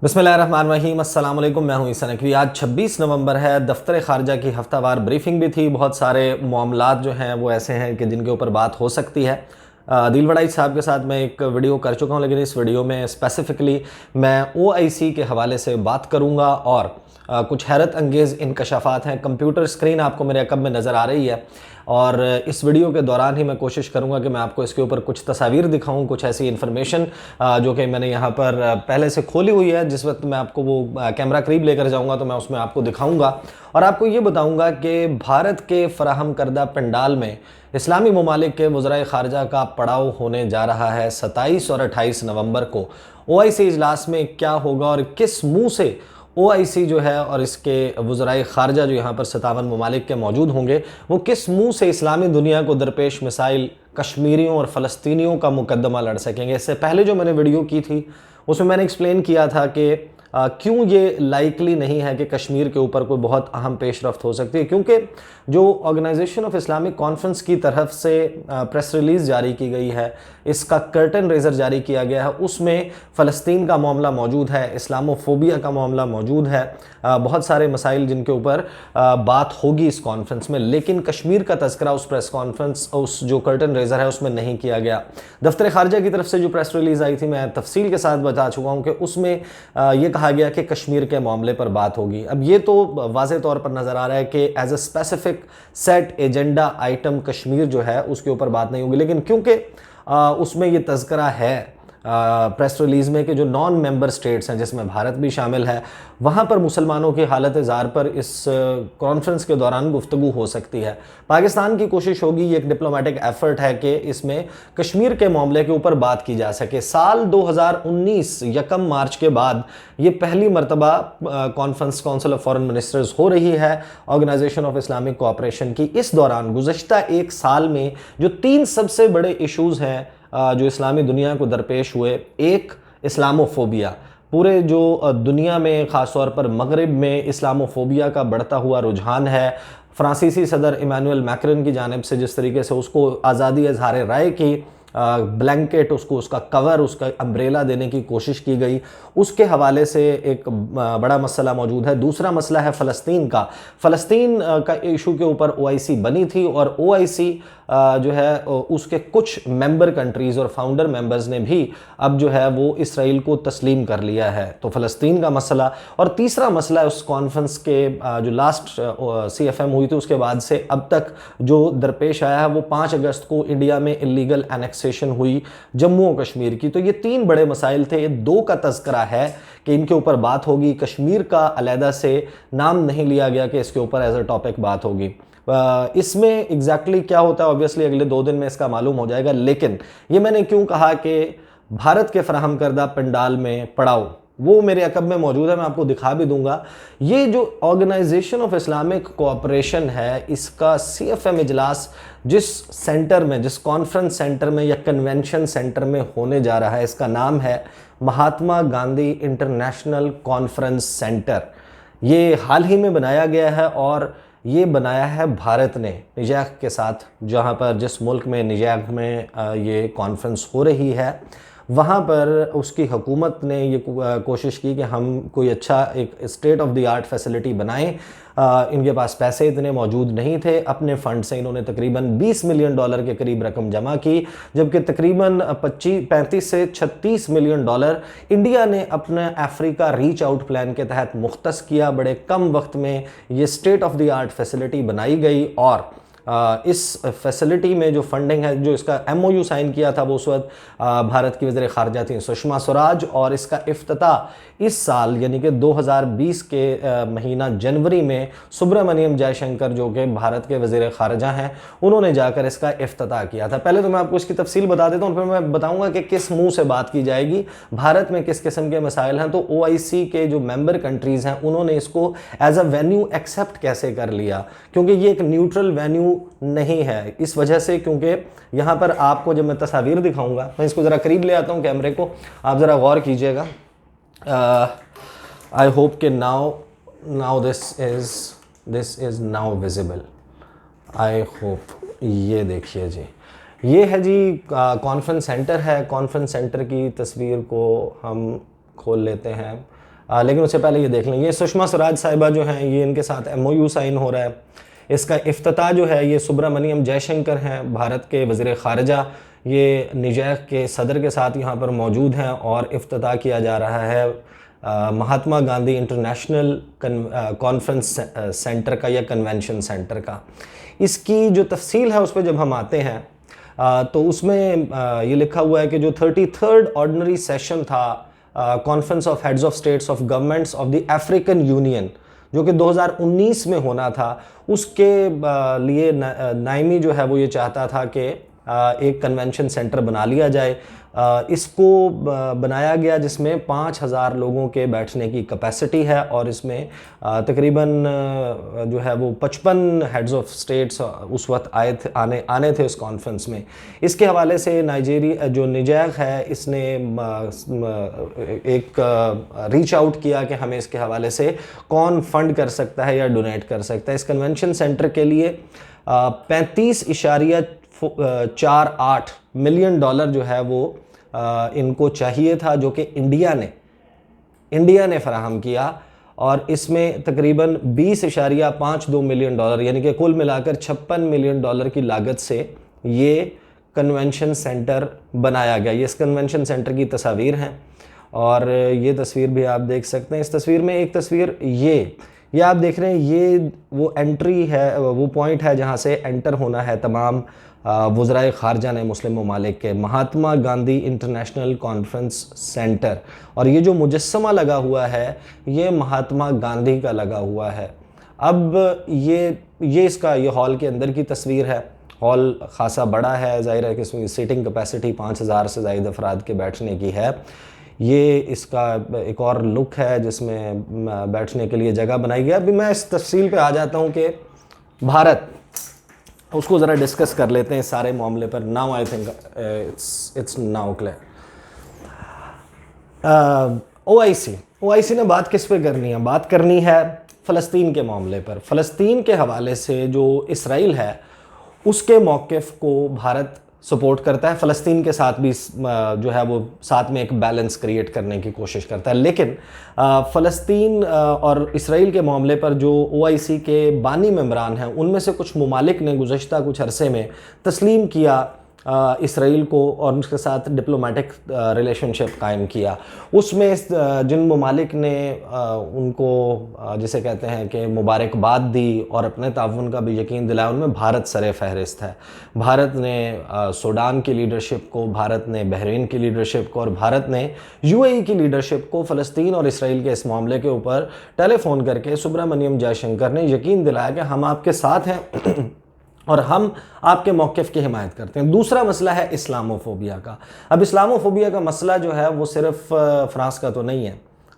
बिस्मिल्लाहिर्रहमानिर्रहीम, अस्सलाम वालेकुम। मैं हूं ईसा नकवी। आज 26 नवंबर है। दफ्तर ख़ारजा की हफ्तावार ब्रीफिंग भी थी। बहुत सारे मामलात जो हैं वो ऐसे हैं कि जिनके ऊपर बात हो सकती है। दिल वड़ाई साहब के साथ मैं एक वीडियो कर चुका हूं, लेकिन इस वीडियो में स्पेसिफ़िकली मैं OIC के हवाले से बात करूंगा और कुछ हैरत अंगेज़ इंकशाफात हैं। कंप्यूटर स्क्रीन आपको मेरे अकब में नज़र आ रही है और इस वीडियो के दौरान ही मैं कोशिश करूंगा कि मैं आपको इसके ऊपर कुछ तस्वीर दिखाऊं, कुछ ऐसी इन्फॉर्मेशन जो कि मैंने यहाँ पर पहले से खोली हुई है। जिस वक्त मैं आपको वो कैमरा करीब लेकर जाऊंगा तो मैं उसमें आपको दिखाऊंगा और आपको ये बताऊंगा कि भारत के फराहम करदा पंडाल में इस्लामी ममालिक के वज़राए ख़ारजा का पड़ाव होने जा रहा है 27 और 28 नवंबर को। OIC इजलास में क्या होगा और किस मुँह से OIC जो है और इसके वज़राए ख़ारजा जो यहाँ पर 57 ममालिक के मौजूद होंगे, वो किस मुँह से इस्लामी दुनिया को दरपेश मिसाइल कश्मीरियों और फ़लस्तीनियों का मुकदमा लड़ सकेंगे। इससे पहले जो मैंने वीडियो की थी उसमें मैंने एक्सप्लेन किया था कि क्यों ये लाइकली नहीं है कि कश्मीर के ऊपर कोई बहुत अहम पेशरफ्त हो सकती है, क्योंकि जो ऑर्गेनाइजेशन ऑफ इस्लामिक कॉन्फ्रेंस की तरफ से प्रेस रिलीज़ जारी की गई है, इसका कर्टन रेजर जारी किया गया है, उसमें फ़लस्तीन का मामला मौजूद है, इस्लामोफोबिया का मामला मौजूद है, बहुत सारे मसाइल जिनके ऊपर बात होगी इस कॉन्फ्रेंस में। लेकिन कश्मीर का तज़किरा उस प्रेस कॉन्फ्रेंस, उस जो कर्टन रेजर है उसमें नहीं किया गया। दफ्तर ख़ारजा की तरफ से जो प्रेस रिलीज़ आई थी, मैं तफसील के साथ बता चुका हूँ कि उसमें ये कहा गया कि कश्मीर के मामले पर बात होगी। अब ये तो वाज़े तौर पर नज़र आ रहा है कि as a specific set agenda item Kashmir जो है उसके ऊपर बात नहीं होगी, लेकिन क्योंकि उसमें ये तज़किरा है प्रेस रिलीज़ में कि जो नॉन मेंबर स्टेट्स हैं जिसमें भारत भी शामिल है, वहाँ पर मुसलमानों की हालत ज़ार पर इस कॉन्फ्रेंस के दौरान गुफ्तगू हो सकती है। पाकिस्तान की कोशिश होगी, ये एक डिप्लोमेटिक एफर्ट है कि इसमें कश्मीर के मामले के ऊपर बात की जा सके। साल 2019 1 मार्च के बाद ये पहली मरतबा conference council of foreign ministers हो रही है ऑर्गेनाइजेशन ऑफ इस्लामिक कोऑपरेशन की। इस दौरान गुज़श्ता एक साल में जो 3 सबसे बड़े इशूज़ हैं जो इस्लामी दुनिया को दरपेश हुए, एक इस्लामोफोबिया, पूरे जो दुनिया में ख़ास तौर पर मगरिब में इस्लामोफोबिया का बढ़ता हुआ रुझान है। फ्रांसीसी सदर इमानुएल मैक्रन की जानिब से जिस तरीके से उसको आज़ादी इज़हार राय की ब्लैंकेट, उसको उसका कवर, उसका अम्ब्रेला देने की कोशिश की गई, उसके हवाले से एक बड़ा मसला मौजूद है। दूसरा मसला है फ़लस्तीन का। फ़लस्तीन का इशू के ऊपर OIC बनी थी और OIC जो है उसके कुछ मेंबर कंट्रीज़ और फाउंडर मेंबर्स ने भी अब जो है वो इसराइल को तस्लीम कर लिया है। तो फ़लस्तीन का मसला और तीसरा मसला उस कॉन्फ्रेंस के जो लास्ट CFM हुई थी उसके बाद से अब तक जो दरपेश आया है, वो 5 अगस्त को इंडिया में इलीगल एनेक्सेशन हुई जम्मू और कश्मीर की। तो ये 3 बड़े मसाइल थे। 2 का तज़किरा है कि इनके ऊपर बात होगी। कश्मीर का अलहदा से नाम नहीं लिया गया कि इसके ऊपर एज ए टॉपिक बात होगी। इसमें एग्जैक्टली क्या होता है ऑब्वियसली अगले 2 दिन में इसका मालूम हो जाएगा। लेकिन ये मैंने क्यों कहा कि भारत के फराहम करदा पंडाल में पड़ाव, वो मेरे अकब में मौजूद है, मैं आपको दिखा भी दूंगा। ये जो ऑर्गेनाइजेशन ऑफ इस्लामिक कोऑपरेशन है, इसका CFM इजलास जिस सेंटर में, जिस कॉन्फ्रेंस सेंटर में या कन्वेंशन सेंटर में होने जा रहा है, इसका नाम है Mahatma Gandhi international conference centre. ये हाल ही में बनाया गया है और ये बनाया है भारत ने निजैक के साथ, जहाँ पर जिस मुल्क में निजैक में ये कॉन्फ्रेंस हो रही है, वहाँ पर उसकी हुकूमत ने ये कोशिश की कि हम कोई अच्छा एक state of the art facility बनाएं। इनके पास पैसे इतने मौजूद नहीं थे। अपने फ़ंड से इन्होंने तकरीबन $20 मिलियन के करीब रकम जमा की, जबकि तकरीबन 35 से 36 मिलियन डॉलर इंडिया ने अपने अफ्रीका रीच आउट प्लान के तहत मुख्तस किया। बड़े कम वक्त में ये state of the art facility बनाई गई और इस फैसिलिटी में जो फंडिंग है, जो इसका MOU साइन किया था, वो उस वक्त भारत की वज़ीर ख़ारजा थी सुषमा स्वराज, और इसका इफ्तिताह इस साल यानी कि 2020 के महीना जनवरी में सुब्रमण्यम जयशंकर जो कि भारत के वज़ीर ख़ारजा हैं, उन्होंने जाकर इसका इफ्तिताह किया था। पहले तो मैं आपको इसकी तफसील बता देता हूँ, फिर मैं बताऊँगा कि किस मुँह से बात की जाएगी, भारत में किस किस्म के मसाइल हैं। तो OIC के जो मेंबर कंट्रीज़ हैं उन्होंने इसको एज अ वेन्यू एक्सेप्ट कैसे कर लिया, क्योंकि ये एक न्यूट्रल वेन्यू नहीं है। इस वजह से, क्योंकि यहाँ पर आपको जब मैं तस्वीर दिखाऊंगा, मैं इसको ज़रा करीब ले आता हूँ कैमरे को, आप ज़रा गौर कीजिएगा। आई होप कि now this is now visible, I hope. ये देखिए जी, ये है जी कॉन्फ्रेंस सेंटर है। कॉन्फ्रेंस सेंटर की तस्वीर को हम खोल लेते हैं। लेकिन उससे पहले ये देख लें, ये सुषमा स्वराज साहिबा जो हैं, ये इनके साथ MOU साइन हो रहा है। इसका इफ्तिताह जो है ये सुब्रमण्यम जयशंकर हैं, भारत के वज़ीर ख़ारजा, ये निजैक के सदर के साथ यहाँ पर मौजूद हैं और इफ्तिताह किया जा रहा है Mahatma Gandhi international conference centre का या कन्वेंशन सेंटर का। इसकी जो तफसील है उस पर जब हम आते हैं तो उसमें ये लिखा हुआ है कि जो 33rd ऑर्डिनरी सेशन था conference of heads of states of governments of the African union, जो कि 2019 में होना था, उसके लिए नाइमी जो है वो ये चाहता था कि एक कन्वेंशन सेंटर बना लिया जाए। इसको बनाया गया जिसमें 5000 लोगों के बैठने की कैपेसिटी है और इसमें तकरीबन जो है वो 55 हेड्स ऑफ स्टेट्स उस वक्त आने थे उस कॉन्फ्रेंस में। इसके हवाले से नाइजीरिया जो निजैक है इसने एक रीच आउट किया कि हमें इसके हवाले से कौन फंड कर सकता है या डोनेट कर सकता है। इस कन्वेंशन सेंटर के लिए 35.48 मिलियन डॉलर जो है वो इनको चाहिए था, जो कि इंडिया ने फराहम किया और इसमें तकरीबन 20.52 मिलियन डॉलर यानी कि कुल मिलाकर 56 मिलियन डॉलर की लागत से ये कन्वेंशन सेंटर बनाया गया। ये इस कन्वेंशन सेंटर की तस्वीर हैं और ये तस्वीर भी आप देख सकते हैं। इस तस्वीर में एक तस्वीर ये आप देख रहे हैं, ये वो एंट्री है, वो पॉइंट है जहाँ से एंटर होना है तमाम वज़राए ख़ारजा ने मुस्लिम ममालिक के, Mahatma Gandhi international conference centre. और ये जो मुजस्समा लगा हुआ है ये महात्मा गांधी का लगा हुआ है। अब ये इसका ये हॉल के अंदर की तस्वीर है। हॉल ख़ासा बड़ा है, ज़ाहिर है कि इसमें सीटिंग कैपेसिटी 5000 से ज़ायद अफराद के बैठने की है। ये इसका एक और लुक है जिसमें बैठने के लिए जगह बनाई गई। अभी मैं इस तफसील पे आ जाता हूँ कि भारत, उसको ज़रा डिस्कस कर लेते हैं इस सारे मामले पर। Now I think it's now clear. OIC ने बात किस पे करनी है? बात करनी है फ़लस्तीन के मामले पर। फ़लस्तीन के हवाले से जो इसराइल है उसके मौक़िफ़ को भारत सपोर्ट करता है, फ़लस्तीन के साथ भी जो है वो साथ में एक बैलेंस क्रिएट करने की कोशिश करता है। लेकिन फ़लस्तीन और इसराइल के मामले पर जो OIC के बानी मेंबरान हैं उनमें से कुछ ममालिक ने गुज़श्ता कुछ अरसे में तस्लीम किया इसराइल को और उसके साथ डिप्लोमेटिक रिलेशनशिप कायम किया। उसमें जिन ममालिक ने उनको जिसे कहते हैं कि मुबारकबाद दी और अपने ताउन का भी यकीन दिलाया, उनमें भारत सरे फहरिस्त है। भारत ने सूडान की लीडरशिप को, भारत ने बहरीन की लीडरशिप को और भारत ने UAE की लीडरशिप को फ़लस्तीन और इसराइल के इस मामले के ऊपर टेलीफोन करके सुब्रमण्यम जयशंकर ने यकीन दिलाया कि हम आपके साथ हैं और हम आपके मौक़िफ़ की हिमायत करते हैं। दूसरा मसला है इस्लामोफोबिया का। अब इस्लामोफोबिया का मसला जो है वो सिर्फ फ्रांस का तो नहीं है।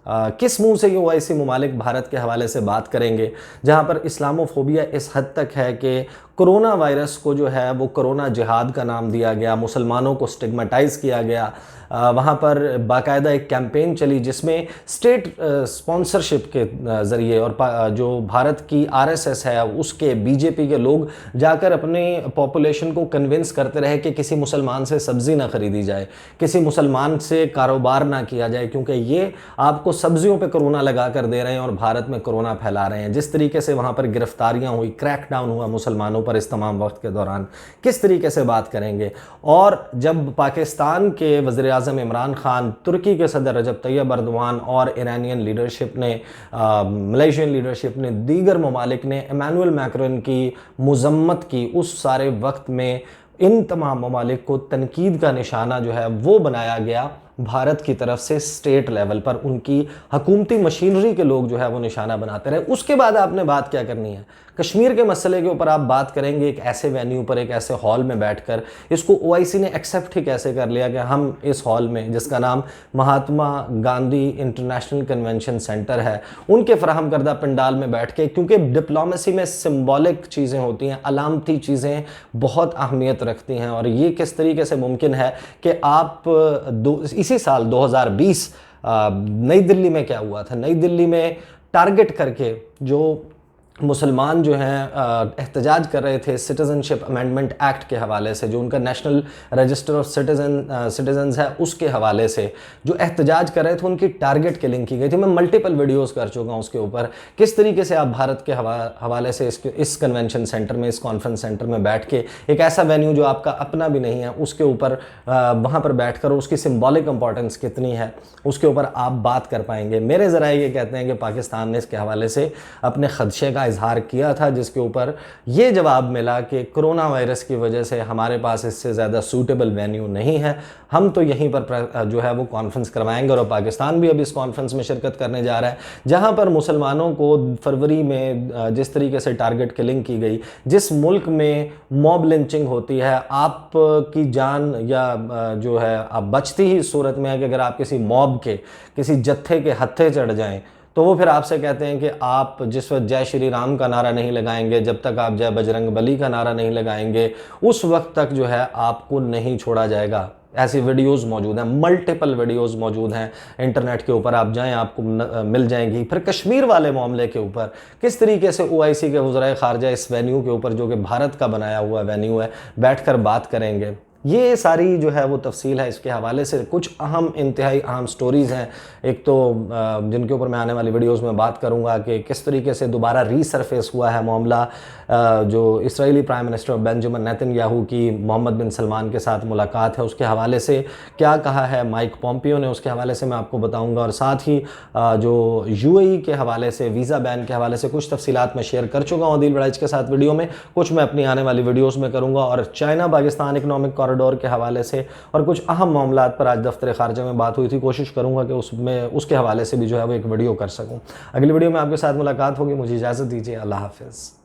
किस मुंह से ये OIC ममालिक भारत के हवाले से बात करेंगे जहाँ पर इस्लामोफोबिया इस हद तक है कि कोरोना वायरस को जो है वो कोरोना जिहाद का नाम दिया गया, मुसलमानों को स्टिग्मेटाइज़ किया गया। वहाँ पर बाकायदा एक कैंपेन चली जिसमें स्टेट स्पॉन्सरशिप के ज़रिए और जो भारत की RSS है उसके BJP के लोग जाकर अपने पॉपुलेशन को कन्विंस करते रहे कि किसी मुसलमान से सब्ज़ी ना ख़रीदी जाए, किसी मुसलमान से कारोबार ना किया जाए, क्योंकि ये आपको सब्जियों पे कोरोना लगा कर दे रहे हैं और भारत में कोरोना फैला रहे हैं। जिस तरीके से वहाँ पर गिरफ्तारियाँ हुई, क्रैकडाउन हुआ मुसलमानों पर इस तमाम वक्त के दौरान, किस तरीके से बात करेंगे। और जब पाकिस्तान के वज़ीर आज़म इमरान खान, तुर्की के सदर रजब तैयब अर्दवान और ईरानियन लीडरशिप ने, मलेशियन लीडरशिप ने, दीगर ममालिक ने इमैनुअल मैक्रोन की मज़म्मत की, उस सारे वक्त में इन तमाम ममालिक को तनकीद का निशाना जो है वो बनाया गया भारत की तरफ से। स्टेट लेवल पर उनकी हुकूमती मशीनरी के लोग जो है वो निशाना बनाते रहे। उसके बाद आपने बात क्या करनी है? कश्मीर के मसले के ऊपर आप बात करेंगे एक ऐसे वेन्यू पर, एक ऐसे हॉल में बैठकर। इसको OIC ने एक्सेप्ट ही कैसे कर लिया कि हम इस हॉल में, जिसका नाम Mahatma Gandhi international convention centre है, उनके फराहम करदा पंडाल में बैठ के, क्योंकि डिप्लोमेसी में सिम्बॉलिक चीज़ें होती हैं, अलामती चीज़ें बहुत अहमियत रखती हैं। और ये किस तरीके से मुमकिन है कि आप इसी साल 2020 नई दिल्ली में क्या हुआ था, नई दिल्ली में टारगेट करके जो मुसलमान जो हैं एहतजाज कर रहे थे सिटीज़नशिप अमेंडमेंट एक्ट के हवाले से, जो उनका नेशनल रजिस्टर ऑफ सिटीजन्स है उसके हवाले से जो एहतजाज कर रहे थे, उनकी टारगेट किलिंग की गई थी। मैं मल्टीपल वीडियोस कर चुका हूँ उसके ऊपर, किस तरीके से आप भारत के हवाले से इस कन्वेंशन सेंटर में, इस कॉन्फ्रेंस सेंटर में बैठ के, एक ऐसा वेन्यू जो आपका अपना भी नहीं है उसके ऊपर वहाँ पर बैठ कर उसकी सिम्बॉलिक इंपॉर्टेंस कितनी है उसके ऊपर आप बात कर पाएंगे। मेरे ज़रा ये कहते हैं कि पाकिस्तान ने इसके हवाले से अपने खदशे का इजहार किया था, जिसके ऊपर ये जवाब मिला कि कोरोना वायरस की वजह से हमारे पास इससे ज़्यादा सूटेबल वेन्यू नहीं है, हम तो यहीं पर जो है वो कॉन्फ्रेंस करवाएंगे। और पाकिस्तान भी अब इस कॉन्फ्रेंस में शिरकत करने जा रहा है, जहां पर मुसलमानों को फरवरी में जिस तरीके से टारगेट किलिंग की गई, जिस मुल्क में मॉब लिंचिंग होती है, आपकी जान या जो है आप बचती ही सूरत में है कि अगर आप किसी मॉब के, किसी जत्थे के हत्थे चढ़ जाएं, तो वो फिर आपसे कहते हैं कि आप जिस वक्त जय श्री राम का नारा नहीं लगाएंगे, जब तक आप जय बजरंग बली का नारा नहीं लगाएंगे, उस वक्त तक जो है आपको नहीं छोड़ा जाएगा। ऐसी वीडियोस मौजूद हैं, मल्टीपल वीडियोस मौजूद हैं इंटरनेट के ऊपर, आप जाएं आपको मिल जाएंगी। फिर कश्मीर वाले मामले के ऊपर किस तरीके से OIC के वज़राए ख़ारजा इस वेन्यू के ऊपर, जो कि भारत का बनाया हुआ वेन्यू है, बैठकर बात करेंगे। ये सारी जो है वो तफसील है इसके हवाले से। कुछ अहम, इंतहाई अहम स्टोरीज़ हैं, एक तो जिनके ऊपर मैं आने वाली वीडियोस में बात करूंगा कि किस तरीके से दोबारा रीसरफेस हुआ है मामला, जो Israeli prime minister Benjamin Netanyahu की मोहम्मद बिन सलमान के साथ मुलाकात है, उसके हवाले से क्या कहा है माइक पॉम्पियो ने, उसके हवाले से मैं आपको बताऊँगा। और साथ ही जो UAE के हवाले से, वीज़ा बैन के हवाले से कुछ तफसीलात मैं शेयर कर चुका हूँ आदिल वड़ाइच के साथ वीडियो में, कुछ मैं अपनी आने वाली वीडियोज़ में करूँगा। और चाइना पाकिस्तान इकनॉमिक कॉरिडोर के हवाले से और कुछ अहम मामलात पर आज दफ्तर खारजा में बात हुई थी, कोशिश करूंगा कि उसके हवाले से भी जो है वो एक वीडियो कर सकूं। अगली वीडियो में आपके साथ मुलाकात होगी, मुझे इजाज़त दीजिए, अल्लाह हाफिज़।